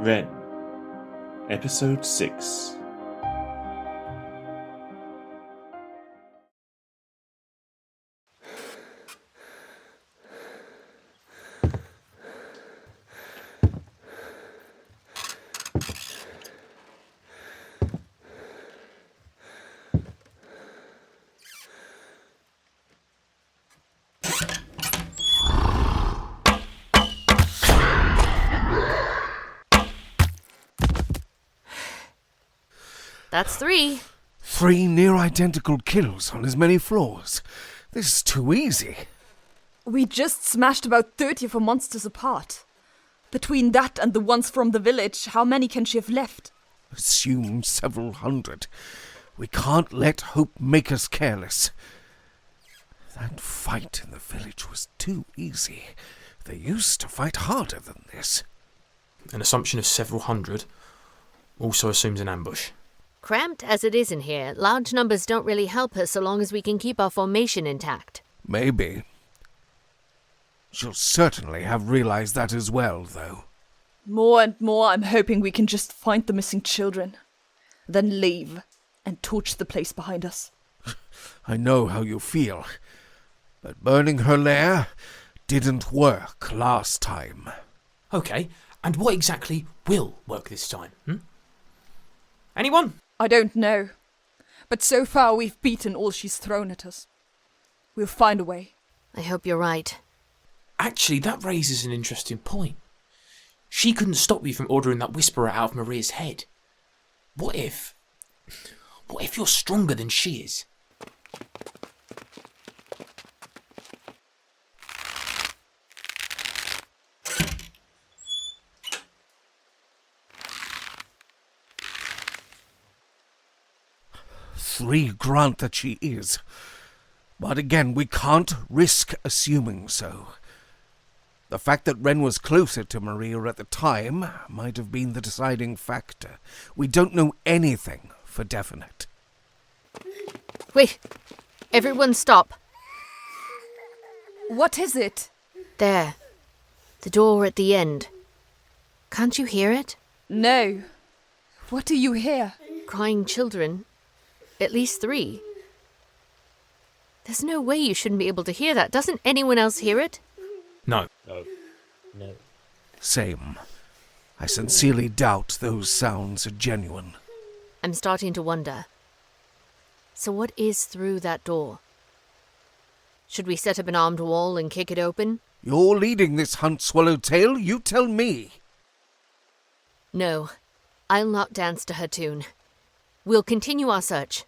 Wren, Episode 6. That's 3. 3 near-identical kills on as many floors. This is too easy. We just smashed about 30 of her monsters apart. Between that and the ones from the village, how many can she have left? Assume several hundred. We can't let hope make us careless. That fight in the village was too easy. They used to fight harder than this. An assumption of several hundred also assumes an ambush. Cramped as it is in here, large numbers don't really help us so long as we can keep our formation intact. Maybe. She'll certainly have realized that as well, though. More and more, I'm hoping we can just find the missing children. Then leave and torch the place behind us. I know how you feel, but burning her lair didn't work last time. Okay, and what exactly will work this time? Anyone? I don't know. But so far we've beaten all she's thrown at us. We'll find a way. I hope you're right. Actually, that raises an interesting point. She couldn't stop you from ordering that whisperer out of Maria's head. What if you're stronger than she is? Three grant that she is. But again, we can't risk assuming so. The fact that Wren was closer to Maria at the time might have been the deciding factor. We don't know anything for definite. Wait, everyone stop. What is it? There, the door at the end. Can't you hear it? No. What do you hear? Crying children. At least 3. There's no way you shouldn't be able to hear that. Doesn't anyone else hear it? No. No. Same. I sincerely doubt those sounds are genuine. I'm starting to wonder. So what is through that door? Should we set up an armed wall and kick it open? You're leading this hunt, Swallowtail. You tell me. No. I'll not dance to her tune. We'll continue our search.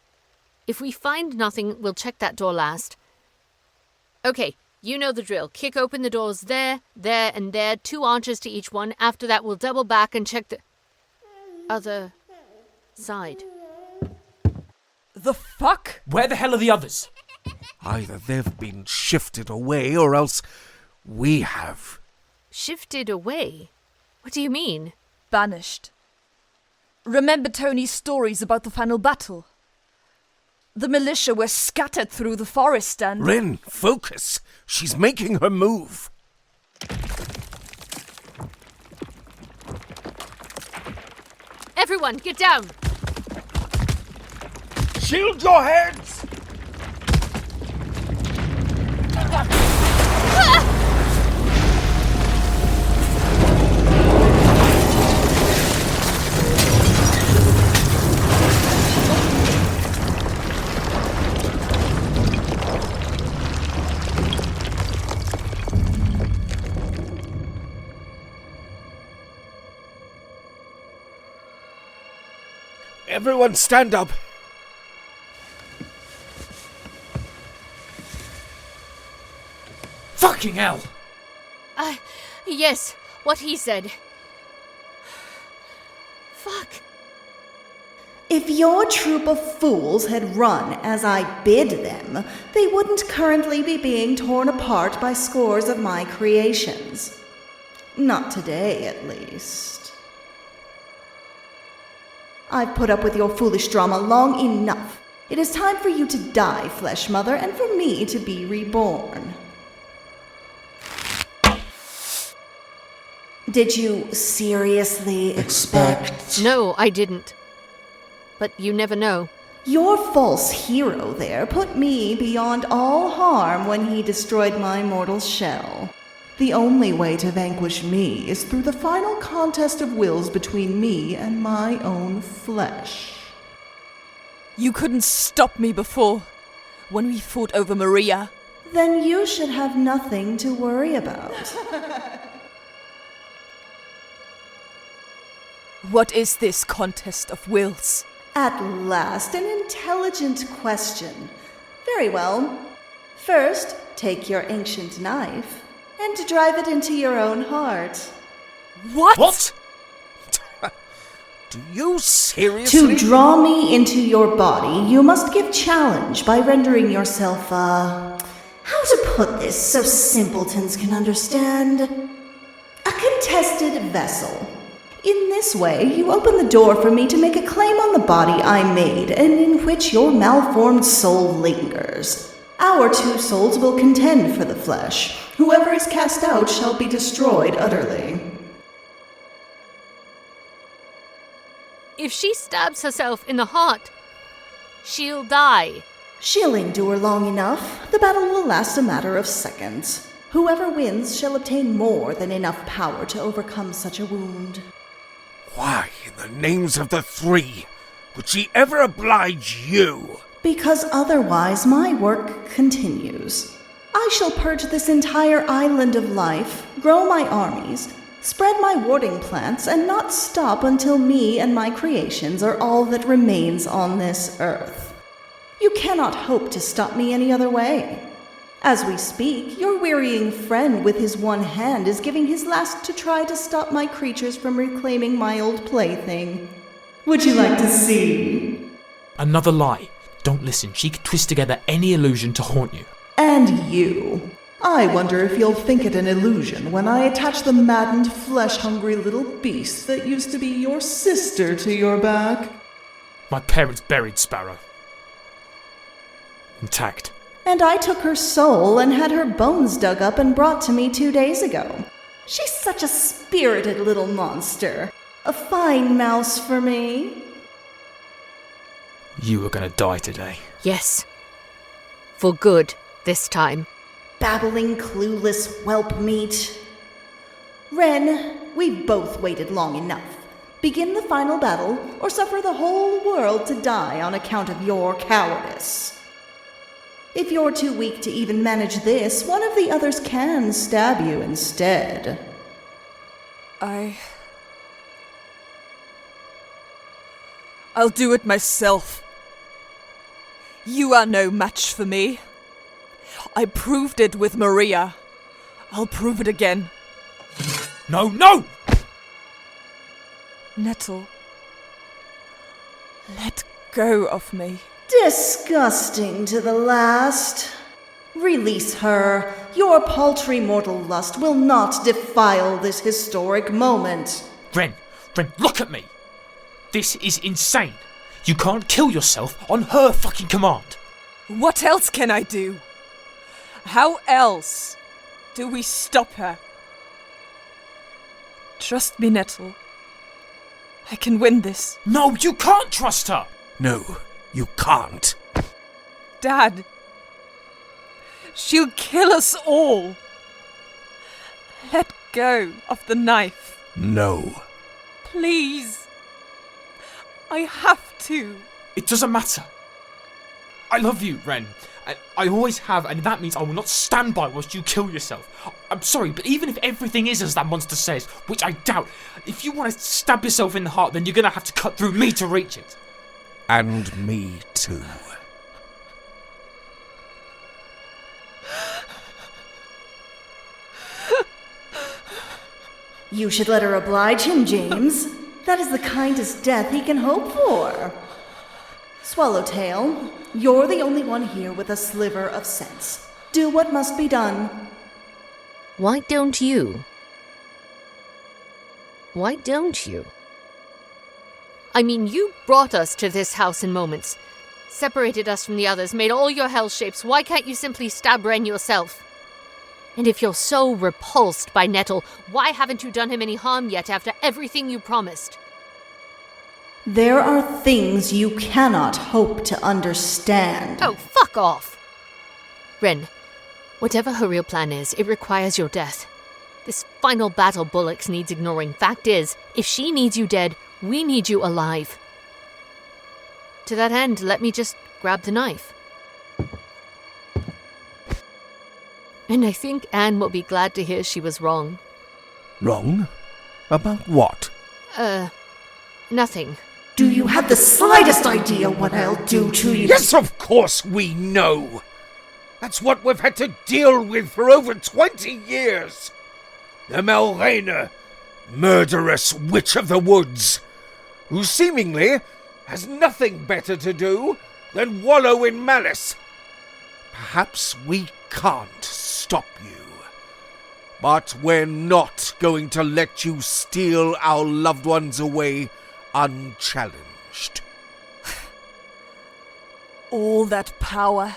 If we find nothing, we'll check that door last. Okay, you know the drill. Kick open the doors there, and there. 2 archers to each one. After that, we'll double back and check the other side. The fuck? Where the hell are the others? Either they've been shifted away or else we have. Shifted away? What do you mean? Banished. Remember Tony's stories about the final battle? The militia were scattered through the forest and... Wren, focus! She's making her move. Everyone, get down! Shield your heads! Everyone stand up. Fucking hell! Yes, what he said. Fuck. If your troop of fools had run as I bid them, they wouldn't currently be being torn apart by scores of my creations. Not today, at least. I've put up with your foolish drama long enough. It is time for you to die, Flesh Mother, and for me to be reborn. Did you seriously expect... No, I didn't. But you never know. Your false hero there put me beyond all harm when he destroyed my mortal shell. The only way to vanquish me is through the final contest of wills between me and my own flesh. You couldn't stop me before, when we fought over Maria. Then you should have nothing to worry about. What is this contest of wills? At last, an intelligent question. Very well. First, take your ancient knife and drive it into your own heart. What? What? Do you seriously? To draw me into your body, you must give challenge by rendering yourself, how to put this so simpletons can understand? A contested vessel. In this way, you open the door for me to make a claim on the body I made, and in which your malformed soul lingers. Our two souls will contend for the flesh. Whoever is cast out shall be destroyed utterly. If she stabs herself in the heart, she'll die. She'll endure long enough. The battle will last a matter of seconds. Whoever wins shall obtain more than enough power to overcome such a wound. Why, in the names of the three, would she ever oblige you? Because otherwise my work continues. I shall purge this entire island of life, grow my armies, spread my warding plants, and not stop until me and my creations are all that remains on this earth. You cannot hope to stop me any other way. As we speak, your wearying friend with his one hand is giving his last to try to stop my creatures from reclaiming my old plaything. Would you like to see? Another lie. Don't listen. She could twist together any illusion to haunt you. And you. I wonder if you'll think it an illusion when I attach the maddened, flesh-hungry little beast that used to be your sister to your back. My parents buried Sparrow. Intact. And I took her soul and had her bones dug up and brought to me 2 days ago. She's such a spirited little monster. A fine mouse for me. You are gonna die today. Yes. For good, this time. Babbling, clueless whelp meat. Wren, we've both waited long enough. Begin the final battle, or suffer the whole world to die on account of your cowardice. If you're too weak to even manage this, one of the others can stab you instead. I'll do it myself. You are no match for me. I proved it with Maria. I'll prove it again. No, no! Nettle, let go of me. Disgusting to the last. Release her. Your paltry mortal lust will not defile this historic moment. Wren, look at me! This is insane. You can't kill yourself on her fucking command. What else can I do? How else do we stop her? Trust me, Nettle. I can win this. No, you can't trust her! No, you can't. Dad, she'll kill us all. Let go of the knife. No. Please. I have to. It doesn't matter. I love you, Wren. I always have, and that means I will not stand by whilst you kill yourself. I'm sorry, but even if everything is as that monster says, which I doubt, if you want to stab yourself in the heart, then you're going to have to cut through me to reach it. And me too. You should let her oblige him, James. That is the kindest death he can hope for. Swallowtail, you're the only one here with a sliver of sense. Do what must be done. Why don't you? Why don't you? I mean, you brought us to this house in moments, separated us from the others, made all your hell shapes. Why can't you simply stab Wren yourself? And if you're so repulsed by Nettle, why haven't you done him any harm yet after everything you promised? There are things you cannot hope to understand. Oh, fuck off! Wren, whatever her real plan is, it requires your death. This final battle Bullocks needs ignoring. Fact is, if she needs you dead, we need you alive. To that end, let me just grab the knife. And I think Anne will be glad to hear she was wrong. Wrong? About what? Nothing. Do you have the slightest idea what I'll do to you? Yes, of course we know! That's what we've had to deal with for over 20 years! The Malrainer, murderous witch of the woods, who seemingly has nothing better to do than wallow in malice. Perhaps we can't stop you, but we're not going to let you steal our loved ones away unchallenged. All that power.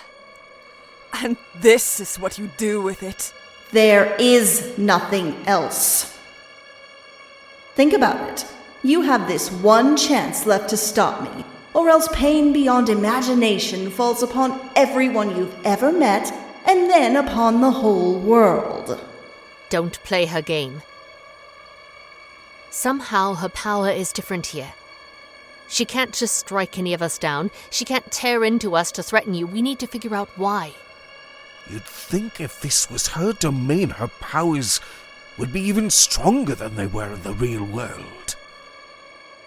And this is what you do with it. There is nothing else. Think about it. You have this one chance left to stop me, or else pain beyond imagination falls upon everyone you've ever met, and then upon the whole world. Don't play her game. Somehow her power is different here. She can't just strike any of us down. She can't tear into us to threaten you. We need to figure out why. You'd think if this was her domain, her powers would be even stronger than they were in the real world.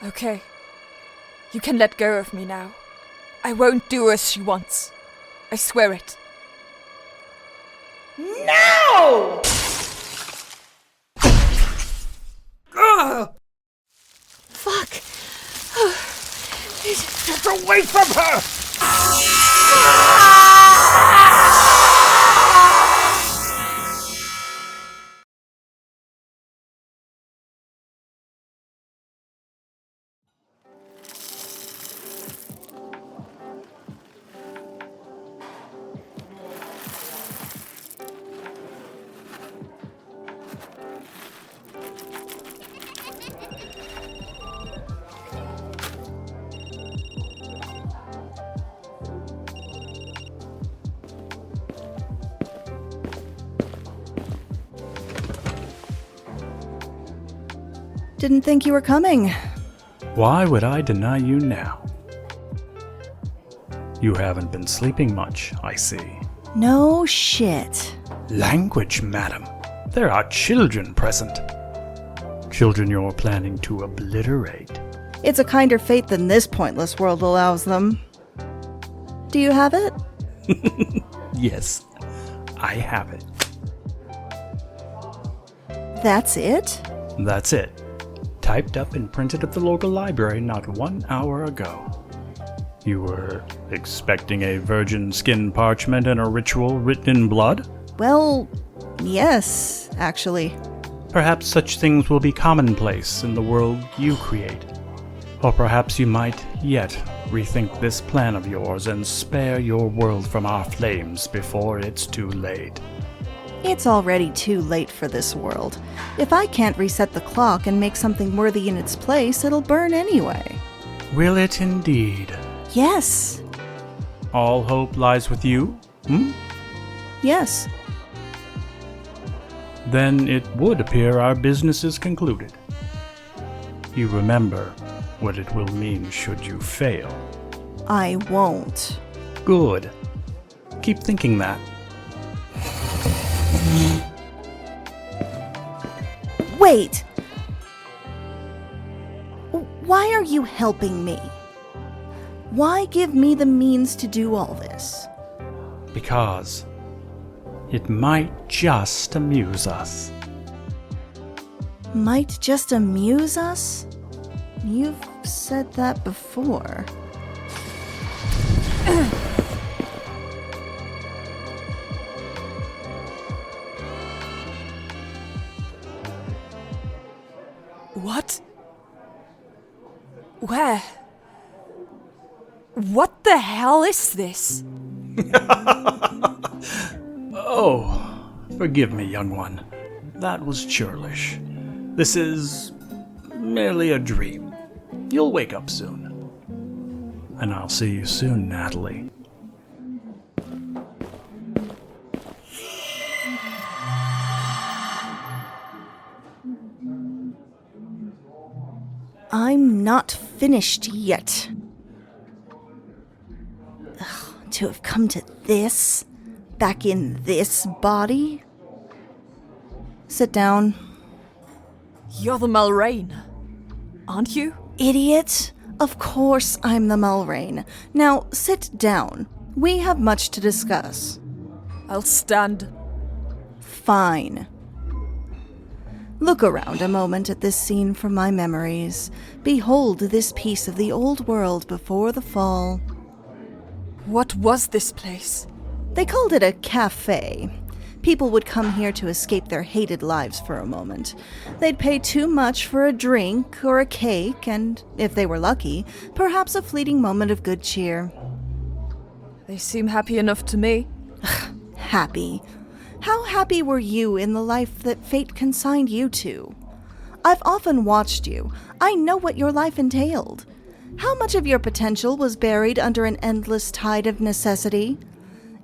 Okay. You can let go of me now. I won't do as she wants. I swear it. No! Fuck! Get away from her! Didn't think you were coming. Why would I deny you now? You haven't been sleeping much, I see. No shit. Language, madam. There are children present. Children you're planning to obliterate. It's a kinder fate than this pointless world allows them. Do you have it? Yes, I have it. That's it? That's it. Typed up and printed at the local library not 1 hour ago. You were expecting a virgin skin parchment and a ritual written in blood? Well, yes, actually. Perhaps such things will be commonplace in the world you create. Or perhaps you might yet rethink this plan of yours and spare your world from our flames before it's too late. It's already too late for this world. If I can't reset the clock and make something worthy in its place, it'll burn anyway. Will it indeed? Yes. All hope lies with you? Yes. Then it would appear our business is concluded. You remember what it will mean should you fail. I won't. Good. Keep thinking that. Wait! Why are you helping me? Why give me the means to do all this? Because it might just amuse us. Might just amuse us? You've said that before. What? Where? What the hell is this? Oh, Forgive me, young one. That was churlish. This is merely a dream. You'll wake up soon. And I'll see you soon, Natalie. I'm not finished yet. Ugh, to have come to this, back in this body. Sit down. You're the Mulrain, aren't you? Idiot. Of course I'm the Mulrain. Now sit down. We have much to discuss. I'll stand. Fine. Look around a moment at this scene from my memories. Behold this piece of the old world before the fall. What was this place? They called it a cafe. People would come here to escape their hated lives for a moment. They'd pay too much for a drink or a cake, and, if they were lucky, perhaps a fleeting moment of good cheer. They seem happy enough to me. Happy? How happy were you in the life that fate consigned you to? I've often watched you. I know what your life entailed. How much of your potential was buried under an endless tide of necessity?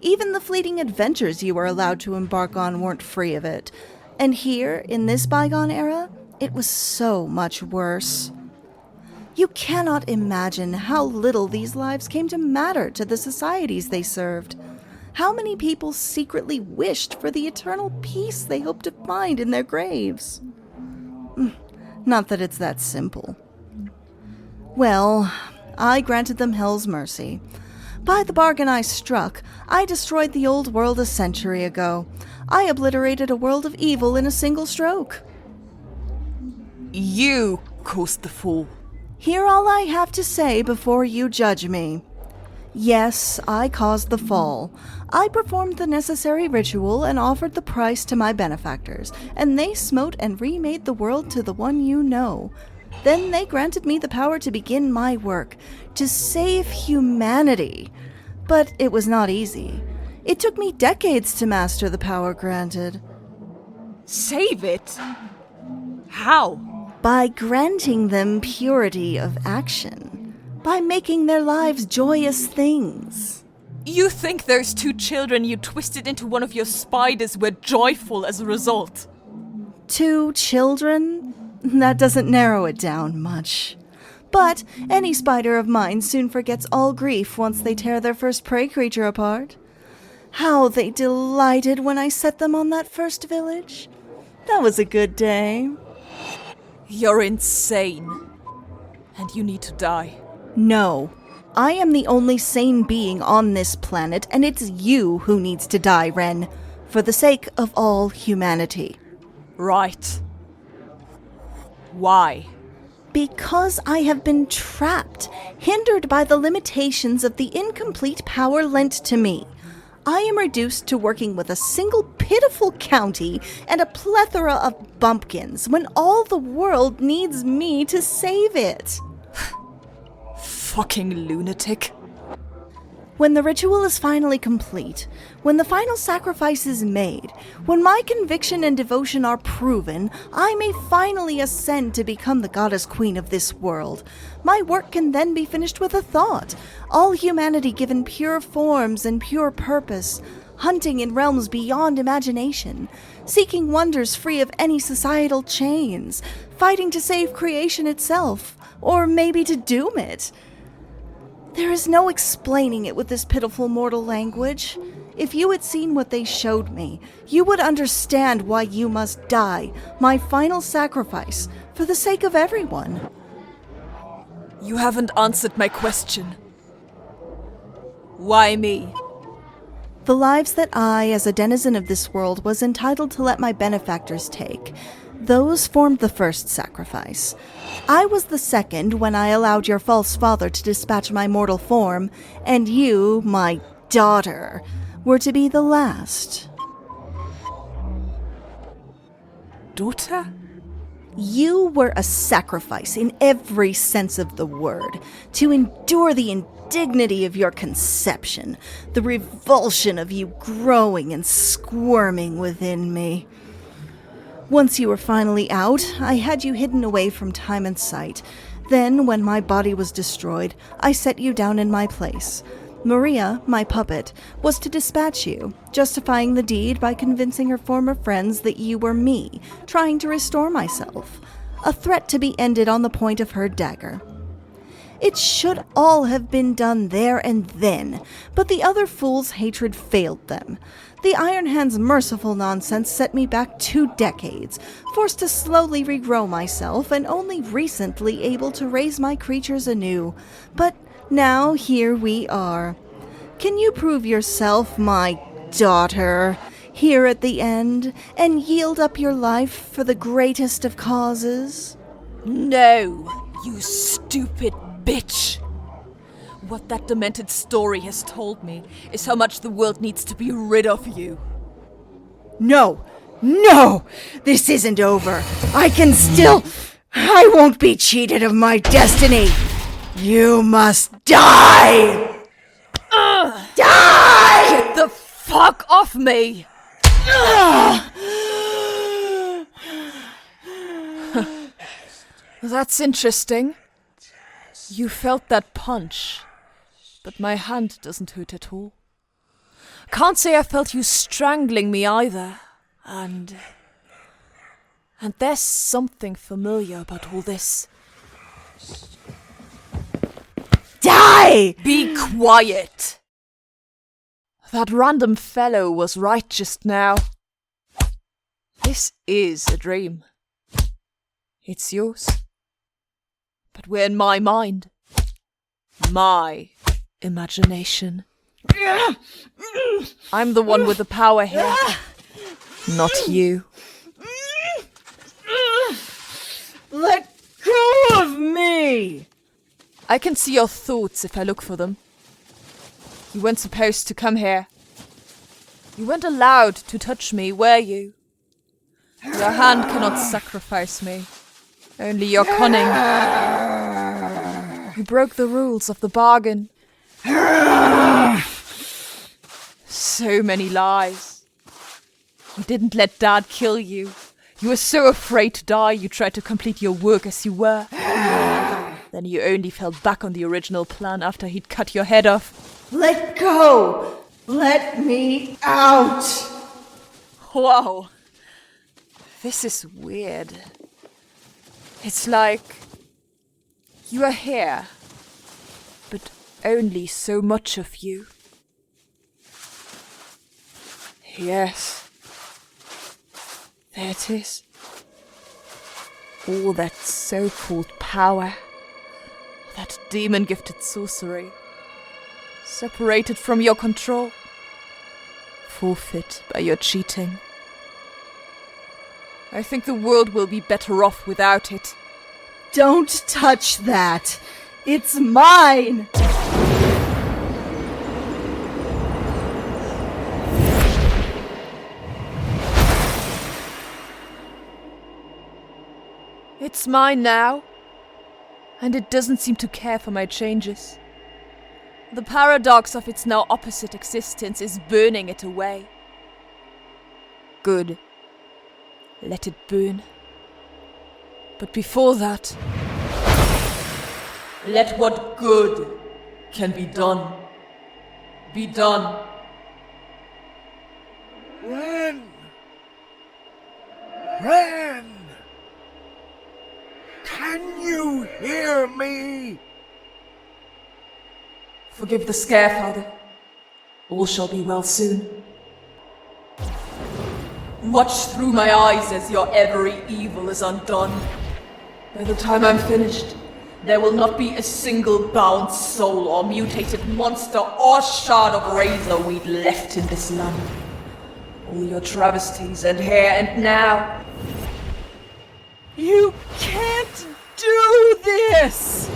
Even the fleeting adventures you were allowed to embark on weren't free of it. And here, in this bygone era, it was so much worse. You cannot imagine how little these lives came to matter to the societies they served. How many people secretly wished for the eternal peace they hoped to find in their graves? Not that it's that simple. Well, I granted them hell's mercy. By the bargain I struck, I destroyed the old world a century ago. I obliterated a world of evil in a single stroke. You caused the fall. Hear all I have to say before you judge me. Yes, I caused the fall. I performed the necessary ritual and offered the price to my benefactors, and they smote and remade the world to the one you know. Then they granted me the power to begin my work, to save humanity. But it was not easy. It took me decades to master the power granted. Save it? How? By granting them purity of action. By making their lives joyous things. You think those 2 children you twisted into one of your spiders were joyful as a result? 2 children? That doesn't narrow it down much. But any spider of mine soon forgets all grief once they tear their first prey creature apart. How they delighted when I set them on that first village. That was a good day. You're insane. And you need to die. No. I am the only sane being on this planet, and it's you who needs to die, Wren. For the sake of all humanity. Right. Why? Because I have been trapped, hindered by the limitations of the incomplete power lent to me. I am reduced to working with a single pitiful county and a plethora of bumpkins when all the world needs me to save it. Fucking lunatic. When the ritual is finally complete, when the final sacrifice is made, when my conviction and devotion are proven, I may finally ascend to become the goddess queen of this world. My work can then be finished with a thought, all humanity given pure forms and pure purpose, hunting in realms beyond imagination, seeking wonders free of any societal chains, fighting to save creation itself, or maybe to doom it. There is no explaining it with this pitiful mortal language. If you had seen what they showed me, you would understand why you must die, my final sacrifice, for the sake of everyone. You haven't answered my question. Why me? The lives that I, as a denizen of this world, was entitled to let my benefactors take, those formed the first sacrifice. I was the second when I allowed your false father to dispatch my mortal form, and you, my daughter, were to be the last. Daughter? You were a sacrifice in every sense of the word, to endure the indignity of your conception, the revulsion of you growing and squirming within me. Once you were finally out, I had you hidden away from time and sight. Then, when my body was destroyed, I set you down in my place. Maria, my puppet, was to dispatch you, justifying the deed by convincing her former friends that you were me, trying to restore myself. A threat to be ended on the point of her dagger. It should all have been done there and then, but the other fool's hatred failed them. The Iron Hand's merciful nonsense set me back 2 decades, forced to slowly regrow myself, and only recently able to raise my creatures anew. But now here we are. Can you prove yourself my daughter here at the end, and yield up your life for the greatest of causes? No, you stupid bitch. What that demented story has told me is how much the world needs to be rid of you. No! This isn't over. I won't be cheated of my destiny. You must die! Die! Get the fuck off me! That's interesting. You felt that punch, but my hand doesn't hurt at all. Can't say I felt you strangling me either, and there's something familiar about all this. Die! Be quiet! That random fellow was right just now. This is a dream. It's yours. But we're in my mind. My imagination. I'm the one with the power here. Not you. Let go of me! I can see your thoughts if I look for them. You weren't supposed to come here. You weren't allowed to touch me, were you? Your hand cannot sacrifice me. Only your cunning. You broke the rules of the bargain. So many lies. You didn't let Dad kill you. You were so afraid to die you tried to complete your work as you were. Then you only fell back on the original plan after he'd cut your head off. Let go! Let me out! Wow. This is weird. It's like you are here, but only so much of you. Yes. There it is. All that so-called power, that demon-gifted sorcery, separated from your control, forfeit by your cheating. I think the world will be better off without it. Don't touch that! It's mine! It's mine now, and it doesn't seem to care for my changes. The paradox of its now opposite existence is burning it away. Good. Let it burn. But before that, let what good can be done, be done. Wren! Wren! Can you hear me? Forgive the scare, Father. All shall be well soon. Watch through my eyes as your every evil is undone. By the time I'm finished, there will not be a single bound soul or mutated monster or shard of razor weed left in this land. All your travesties and here and now. You can't do this!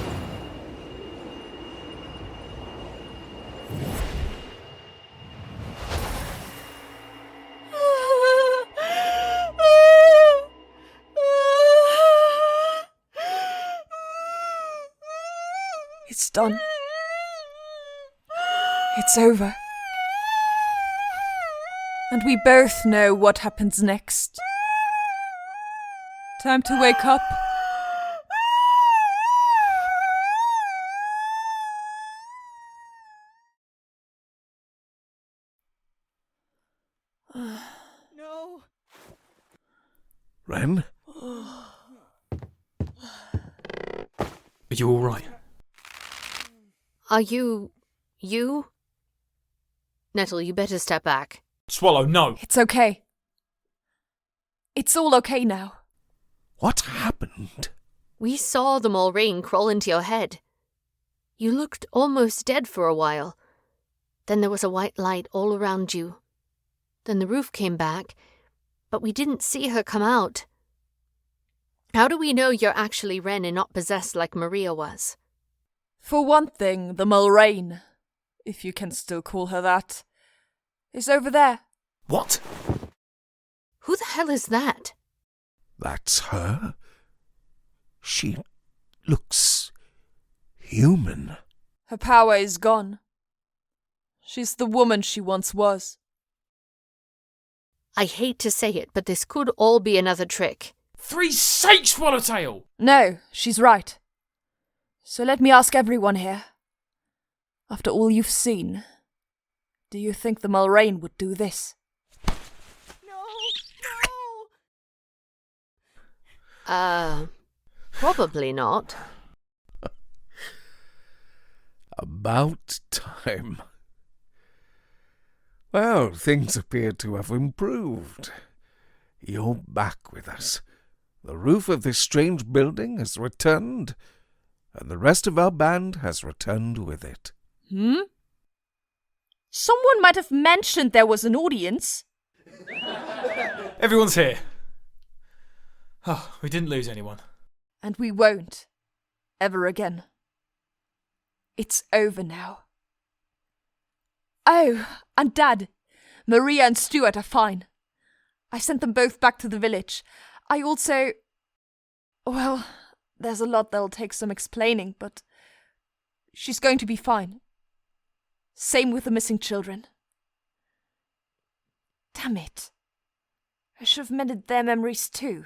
done. It's over. And we both know what happens next. Time to wake up. No. Wren? Are you alright? Are you... Nettle, you better step back. Swallow, no! It's okay. It's all okay now. What happened? We saw the Mulrain crawl into your head. You looked almost dead for a while. Then there was a white light all around you. Then the roof came back, but we didn't see her come out. How do we know you're actually Wren and not possessed like Maria was? For one thing, the Mulrain, if you can still call her that, is over there. What? Who the hell is that? That's her? She looks human. Her power is gone. She's the woman she once was. I hate to say it, but this could all be another trick. 3 sakes, Swallowtail! No, she's right. So let me ask everyone here. After all you've seen, do you think the Mulrain would do this? Probably not. About time. Well, things appear to have improved. You're back with us. The roof of this strange building has returned, and the rest of our band has returned with it. Someone might have mentioned there was an audience. Everyone's here. Oh, we didn't lose anyone. And we won't. Ever again. It's over now. Oh, and Dad. Maria and Stuart are fine. I sent them both back to the village. I also... Well, there's a lot that'll take some explaining, but she's going to be fine. Same with the missing children. Damn it. I should have mended their memories too.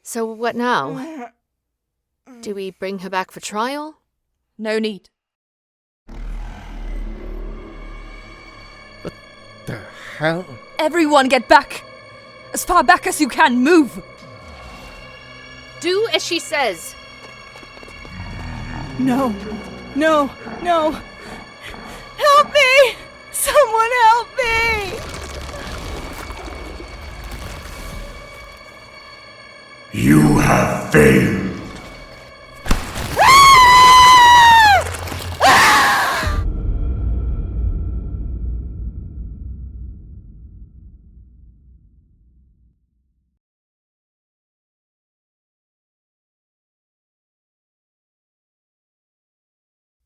So what now? Do we bring her back for trial? No need. What the hell? Everyone get back! As far back as you can, move! Do as she says. No. No. No. Help me! Someone help me! You have failed.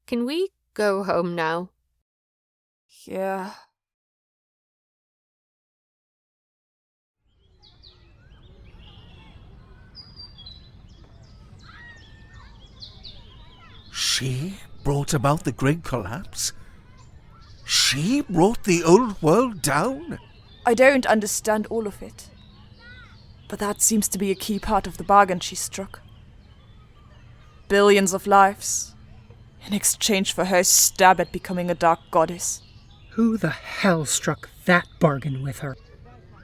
Can we go home now? Yeah. She brought about the great collapse? She brought the old world down? I don't understand all of it. But that seems to be a key part of the bargain she struck. Billions of lives, in exchange for her stab at becoming a dark goddess. Who the hell struck that bargain with her?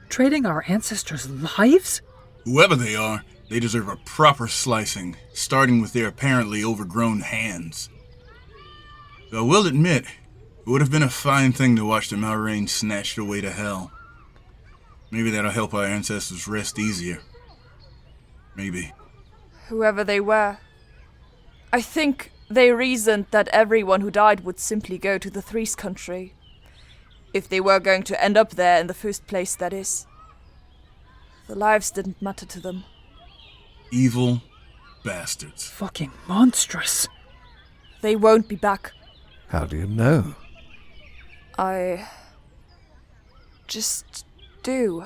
Trading our ancestors' lives? Whoever they are, they deserve a proper slicing, starting with their apparently overgrown hands. Though I will admit, it would have been a fine thing to watch the Mulrain snatched away to hell. Maybe that'll help our ancestors rest easier. Maybe. Whoever they were. I think they reasoned that everyone who died would simply go to the Threes country. If they were going to end up there in the first place, that is. The lives didn't matter to them. Evil bastards. Fucking monstrous. They won't be back. How do you know? I just do.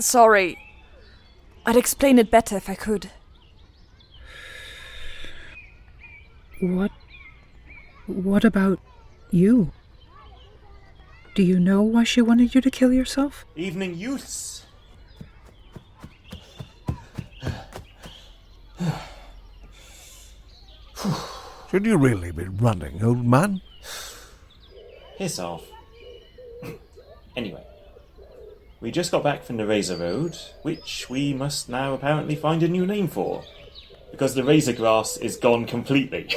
Sorry, I'd explain it better if I could. What about you? Do you know why she wanted you to kill yourself? Evening, youths. Should you really be running, old man? Piss off. Anyway, we just got back from the Razor Road, which we must now apparently find a new name for, because the razor grass is gone completely.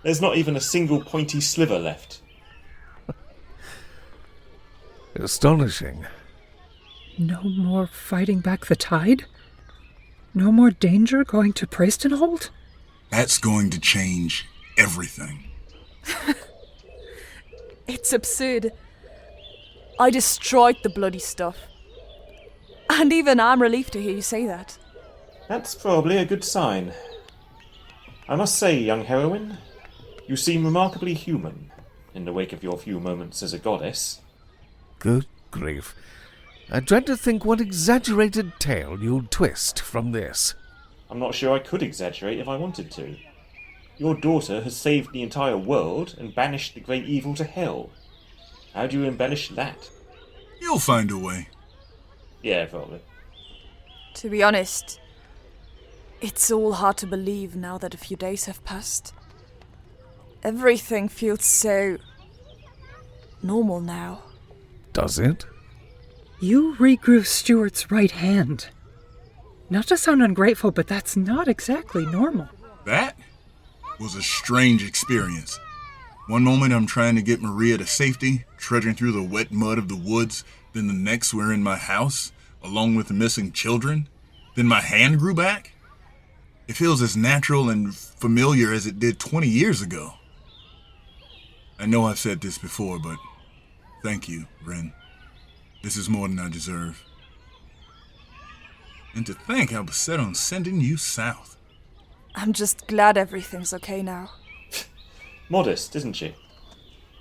There's not even a single pointy sliver left. Astonishing. No more fighting back the tide? No more danger going to Prestonhold? That's going to change everything. It's absurd. I destroyed the bloody stuff. And even I'm relieved to hear you say that. That's probably a good sign. I must say, young heroine, you seem remarkably human in the wake of your few moments as a goddess. Good grief. I dread to think what exaggerated tale you'll twist from this. I'm not sure I could exaggerate if I wanted to. Your daughter has saved the entire world and banished the great evil to hell. How do you embellish that? You'll find a way. Yeah, probably. To be honest, it's all hard to believe now that a few days have passed. Everything feels so normal now. Does it? You regrew Stuart's right hand. Not to sound ungrateful, but that's not exactly normal. That was a strange experience. One moment I'm trying to get Maria to safety, trudging through the wet mud of the woods. Then the next we're in my house, along with the missing children. Then my hand grew back. It feels as natural and familiar as it did 20 years ago. I know I've said this before, but thank you, Wren. This is more than I deserve. And to think I was set on sending you south. I'm just glad everything's okay now. Modest, isn't she?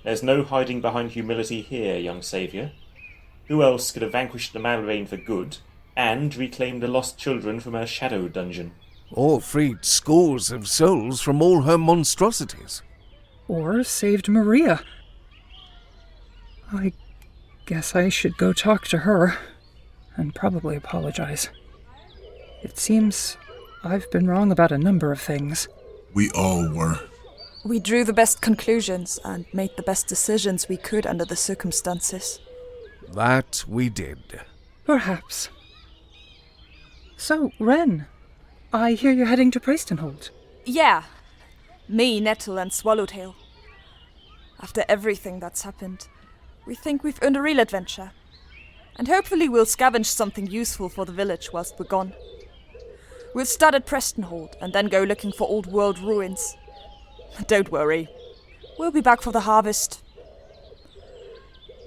There's no hiding behind humility here, young saviour. Who else could have vanquished the Malrain for good and reclaimed the lost children from her shadow dungeon? Or freed scores of souls from all her monstrosities. Or saved Maria. I guess I should go talk to her, and probably apologize. It seems I've been wrong about a number of things. We all were. We drew the best conclusions and made the best decisions we could under the circumstances. That we did. Perhaps. So, Wren, I hear you're heading to Prestonhold. Yeah. Me, Nettle, and Swallowtail. After everything that's happened, we think we've earned a real adventure. And hopefully we'll scavenge something useful for the village whilst we're gone. We'll start at Prestonhold and then go looking for old world ruins. Don't worry. We'll be back for the harvest.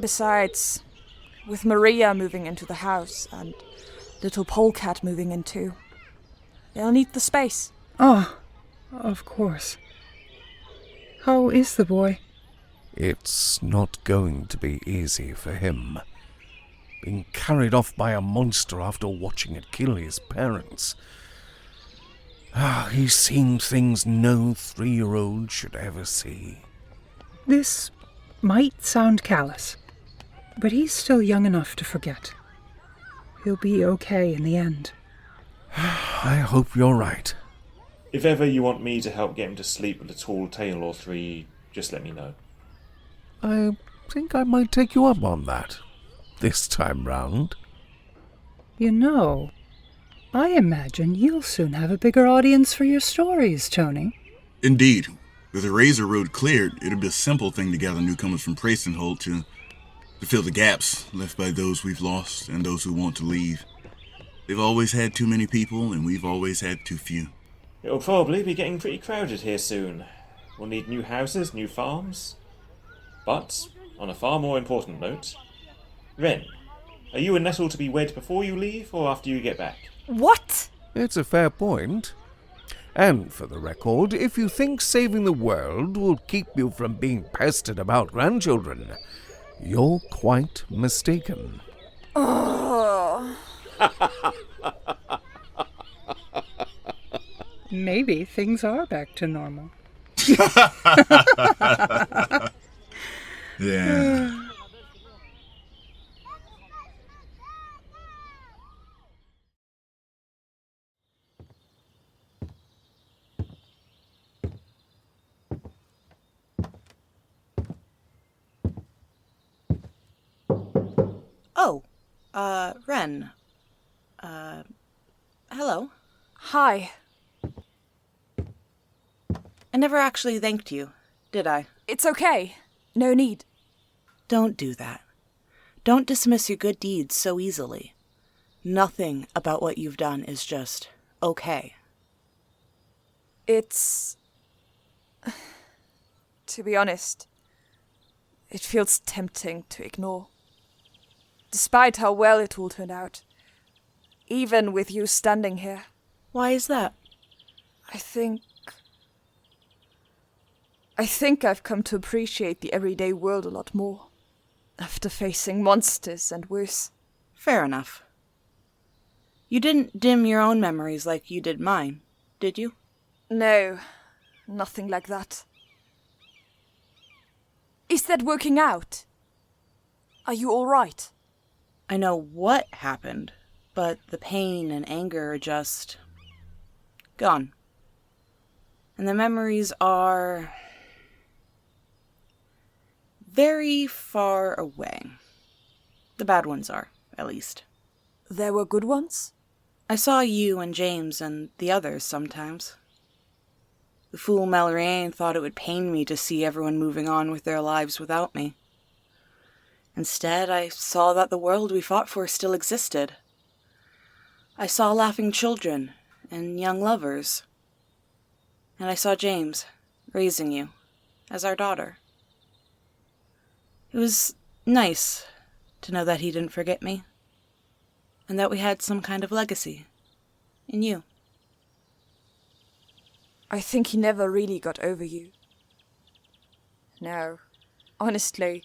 Besides, with Maria moving into the house and little Polecat moving in too, they'll need the space. Ah, of course. How is the boy? It's not going to be easy for him. Being carried off by a monster after watching it kill his parents. He's seen things no 3-year-old should ever see. This might sound callous, but he's still young enough to forget. He'll be okay in the end. I hope you're right. If ever you want me to help get him to sleep with a tall tale or 3, just let me know. I think I might take you up on that, this time round. You know, I imagine you'll soon have a bigger audience for your stories, Tony. Indeed. With the Razor Road cleared, it'll be a simple thing to gather newcomers from Prestonhold to fill the gaps left by those we've lost and those who want to leave. They've always had too many people, and we've always had too few. It'll probably be getting pretty crowded here soon. We'll need new houses, new farms. But, on a far more important note, Wren, are you and Nettle to be wed before you leave or after you get back? What? It's a fair point. And for the record, if you think saving the world will keep you from being pestered about grandchildren, you're quite mistaken. Oh. Maybe things are back to normal. Yeah. Oh, Wren. Hello. Hi. I never actually thanked you, did I? It's okay. No need. Don't do that. Don't dismiss your good deeds so easily. Nothing about what you've done is just okay. It's... To be honest, it feels tempting to ignore. Despite how well it all turned out. Even with you standing here. Why is that? I think I've come to appreciate the everyday world a lot more. After facing monsters and worse. Fair enough. You didn't dim your own memories like you did mine, did you? No, nothing like that. Is that working out? Are you all right? I know what happened, but the pain and anger are just... gone. And the memories are... very far away. The bad ones are, at least. There were good ones? I saw you and James and the others sometimes. The fool Mallory thought it would pain me to see everyone moving on with their lives without me. Instead, I saw that the world we fought for still existed. I saw laughing children and young lovers. And I saw James raising you as our daughter. It was nice to know that he didn't forget me, and that we had some kind of legacy in you. I think he never really got over you. No, honestly,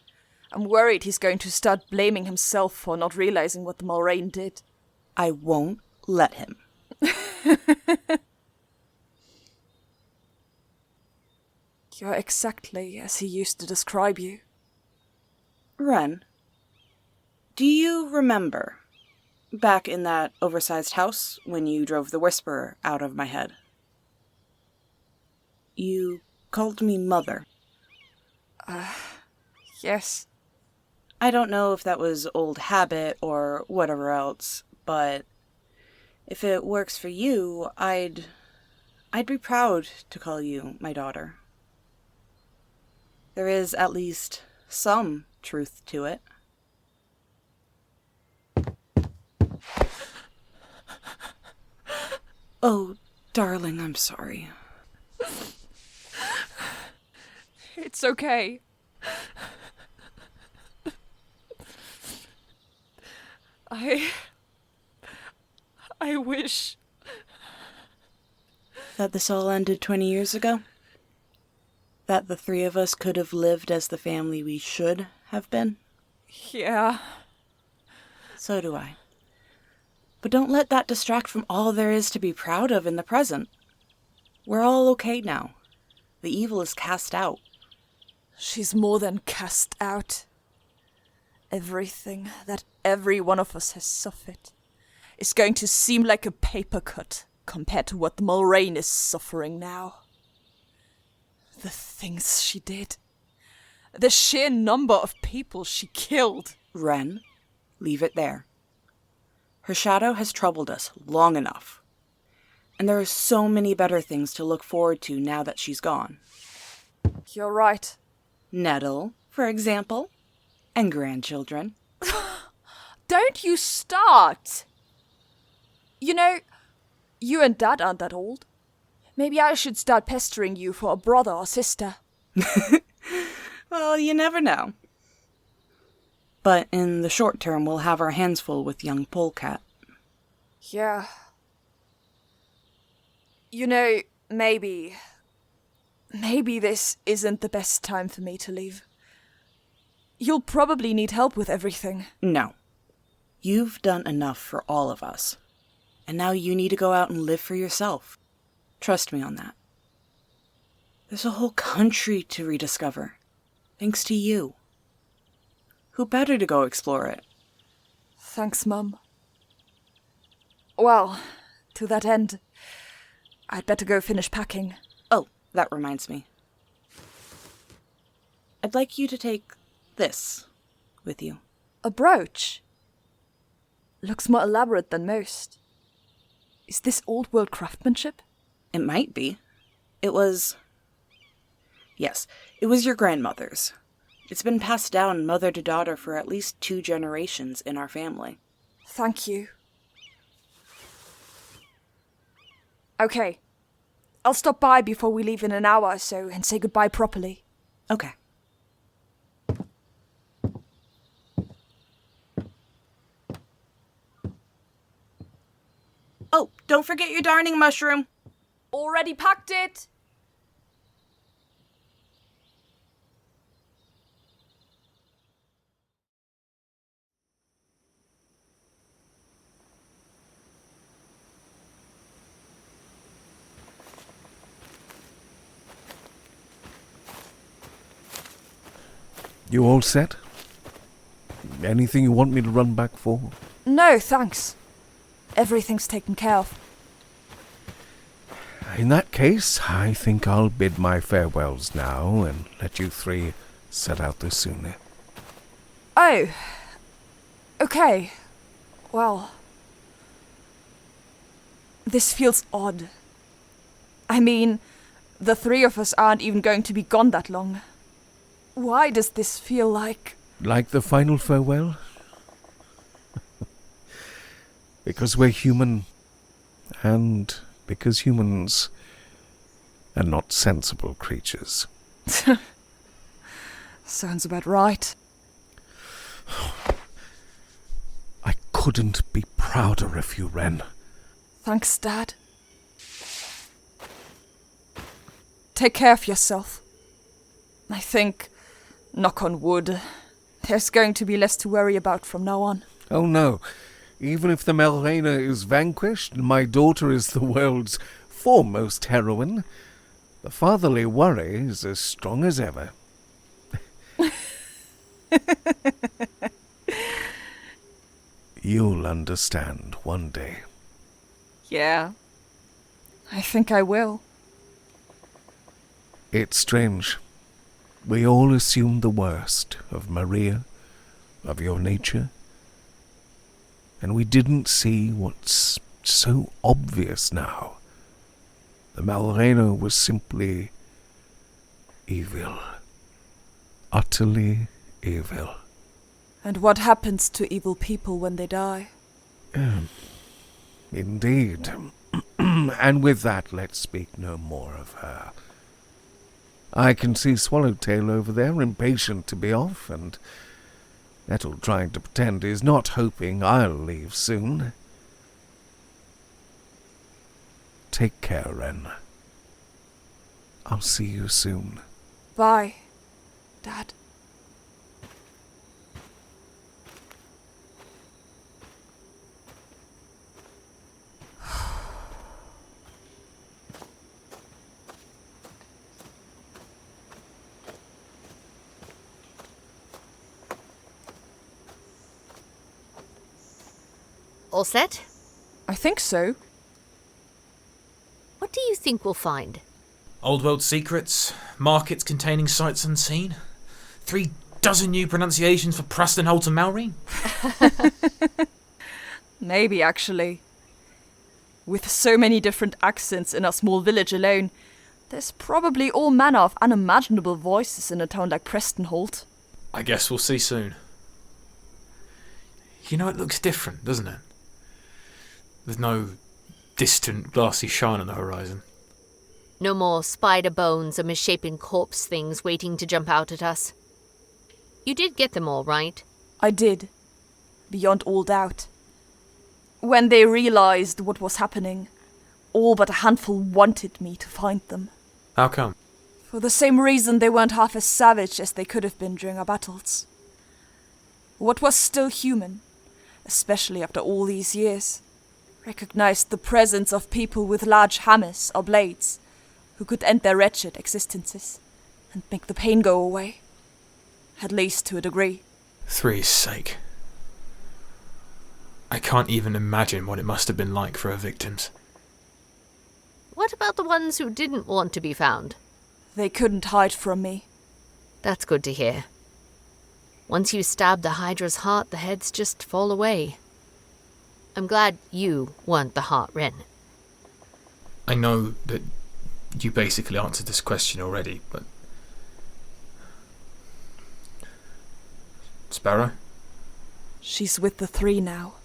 I'm worried he's going to start blaming himself for not realizing what the Mulrain did. I won't let him. You're exactly as he used to describe you. Wren, do you remember back in that oversized house when you drove the Whisperer out of my head? You called me Mother. Yes. I don't know if that was old habit or whatever else, but if it works for you, I'd be proud to call you my daughter. There is at least some truth to it. Oh, darling, I'm sorry. It's okay. I wish... That this all ended 20 years ago? That the three of us could have lived as the family we should have been? Yeah. So do I. But don't let that distract from all there is to be proud of in the present. We're all okay now. The evil is cast out. She's more than cast out. Everything that every one of us has suffered is going to seem like a paper cut compared to what the Mulrain is suffering now. The things she did. The sheer number of people she killed. Wren, leave it there. Her shadow has troubled us long enough. And there are so many better things to look forward to now that she's gone. You're right. Nettle, for example, and grandchildren. Don't you start! You know, you and Dad aren't that old. Maybe I should start pestering you for a brother or sister. Well, you never know. But in the short term, we'll have our hands full with young Polecat. Yeah. You know, maybe this isn't the best time for me to leave. You'll probably need help with everything. No. You've done enough for all of us. And now you need to go out and live for yourself. Trust me on that. There's a whole country to rediscover, thanks to you. Who better to go explore it? Thanks, Mum. Well, to that end, I'd better go finish packing. Oh, that reminds me. I'd like you to take this with you. A brooch? Looks more elaborate than most. Is this old world craftsmanship? It might be. It was your grandmother's. It's been passed down mother to daughter for at least 2 generations in our family. Thank you. Okay. I'll stop by before we leave in an hour or so and say goodbye properly. Okay. Oh, don't forget your darning mushroom. Already packed it! You all set? Anything you want me to run back for? No, thanks. Everything's taken care of. In that case, I think I'll bid my farewells now and let you 3 set out the sooner. Oh. Okay. Well. This feels odd. I mean, the 3 of us aren't even going to be gone that long. Why does this feel like... Like the final farewell? Because we're human, and because humans are not sensible creatures. Sounds about right. I couldn't be prouder of you, Wren. Thanks, Dad. Take care of yourself. I think, knock on wood, there's going to be less to worry about from now on. Oh no. Even if the Malrena is vanquished and my daughter is the world's foremost heroine, the fatherly worry is as strong as ever. You'll understand one day. Yeah, I think I will. It's strange. We all assumed the worst of Maria, of your nature, and we didn't see what's so obvious now. The Malrena was simply evil. Utterly evil. And what happens to evil people when they die? Indeed. And with that, let's speak no more of her. I can see Swallowtail over there, impatient to be off, and Nettle trying to pretend he's not hoping I'll leave soon. Take care, Wren. I'll see you soon. Bye, Dad. All set? I think so. What do you think we'll find? Old world secrets, markets containing sights unseen, 3 dozen new pronunciations for Preston, Holt and Malrine. Maybe, actually. With so many different accents in our small village alone, there's probably all manner of unimaginable voices in a town like Preston Holt. I guess we'll see soon. You know, it looks different, doesn't it? There's no distant, glassy shine on the horizon. No more spider bones or misshapen corpse things waiting to jump out at us. You did get them all, right? I did. Beyond all doubt. When they realized what was happening, all but a handful wanted me to find them. How come? For the same reason they weren't half as savage as they could have been during our battles. What was still human, especially after all these years, recognized the presence of people with large hammers or blades who could end their wretched existences and make the pain go away. At least to a degree. Three's sake. I can't even imagine what it must have been like for her victims. What about the ones who didn't want to be found? They couldn't hide from me. That's good to hear. Once you stab the Hydra's heart, the heads just fall away. I'm glad you weren't the heart, Wren. I know that you basically answered this question already, but... Sparrow? She's with the three now.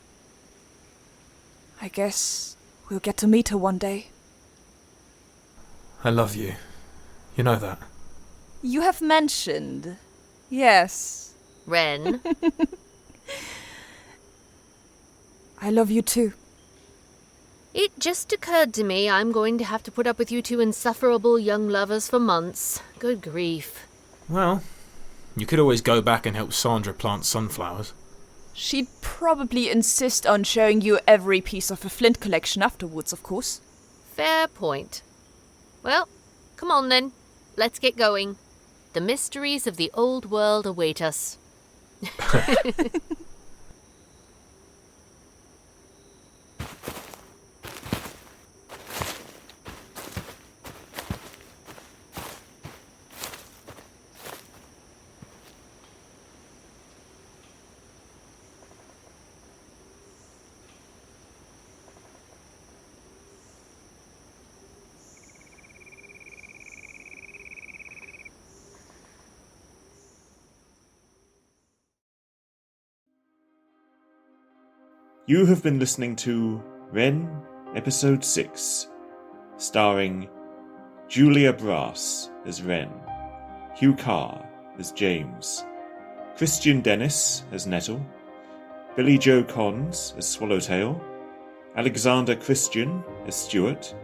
I guess we'll get to meet her one day. I love you. You know that. You have mentioned. Yes. Wren? I love you too. It just occurred to me I'm going to have to put up with you two insufferable young lovers for months. Good grief. Well, you could always go back and help Sandra plant sunflowers. She'd probably insist on showing you every piece of her flint collection afterwards, of course. Fair point. Well, come on then. Let's get going. The mysteries of the old world await us. You have been listening to Wren, Episode 6, starring Julia Brass as Wren, Huw Carr as James, Christion Dennis as Nettle, Billie-Jo as Swallowtail, Alexzander Christion as Stuart,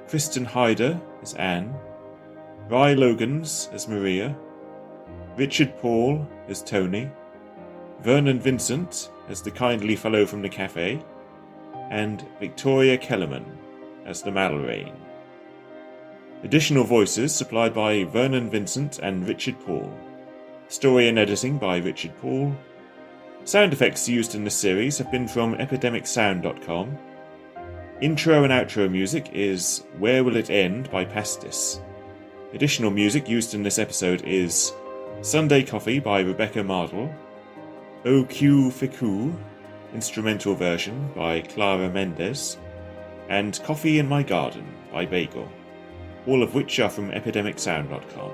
Kristen Hyder as Anne, Rye Logans as Maria, Richard Paul as Tony, Vernon Vincent as the kindly fellow from the cafe, and Victoria Kellerman as the Malrain. Additional voices supplied by Vernon Vincent and Richard Paul. Story and editing by Richard Paul. Sound effects used in this series have been from epidemicsound.com. Intro and outro music is Where Will It End by Pastis. Additional music used in this episode is Sunday Coffee by Rebecca Mardle, O.Q. Fiku, instrumental version by Clara Mendez, and Coffee in My Garden by Bagel, all of which are from epidemicsound.com.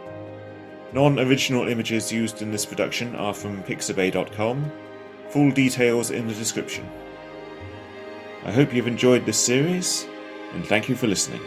Non-original images used in this production are from pixabay.com, full details in the description. I hope you've enjoyed this series, and thank you for listening.